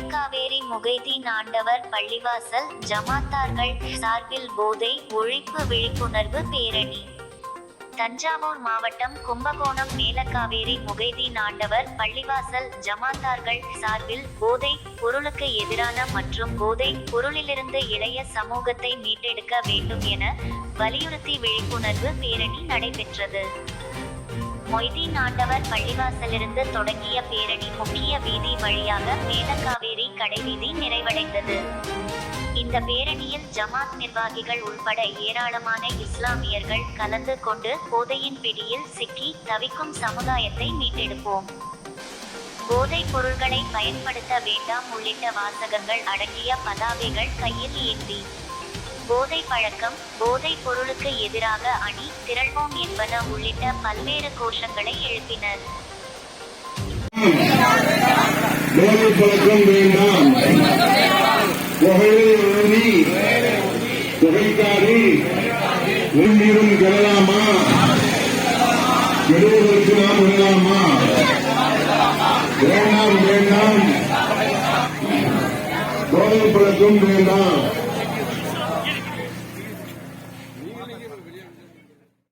மேலக்காவேரி முகைதீன் ஆண்டவர் பள்ளிவாசல் ஜமாத்தார்கள் சார்பில் போதை ஒழிப்பு விழிப்புணர்வு பேரணி. தஞ்சாவூர் மாவட்டம் கும்பகோணம் மேலக்காவேரி முகைதீன் ஆண்டவர் பள்ளிவாசல் ஜமாத்தார்கள் சார்பில் போதை பொருளுக்கு எதிரான மற்றும் போதை பொருளிலிருந்து இளைய சமூகத்தை மீட்டெடுக்க வேண்டும் என வலியுறுத்தி விழிப்புணர்வு பேரணி நடைபெற்றது. மொய்தீன் ஆண்டவர் பள்ளிவாசலிருந்து தொடங்கிய பேரணி முக்கிய வீதி வழியாக மேலக்காவேரி கடைவீதி நிறைவடைந்தது. இந்த பேரணியில் ஜமாத் நிர்வாகிகள் உள்பட ஏராளமான இஸ்லாமியர்கள் கலந்து கொண்டு போதையின் பிடியில் சிக்கி தவிக்கும் சமுதாயத்தை மீட்டெடுப்போம், போதைப் பொருள்களை பயன்படுத்த வேண்டாம் உள்ளிட்ட வாசகங்கள் அடங்கிய பதாகைகள் கையில் ஏந்தி போதை பழக்கம், போதைப் பொருளுக்கு எதிராக அணி திரள்வோம் என்பன உள்ளிட்ட பல்வேறு கோஷங்களை எழுப்பினர். போதை பழக்கம் வேண்டாம், புகைக்காது உயிரும் கெடலாமா, கெடுவதற்கு நாம் விடலாமா, வேண்டாம் வேண்டாம், போதை பழக்கம் வேண்டாம்.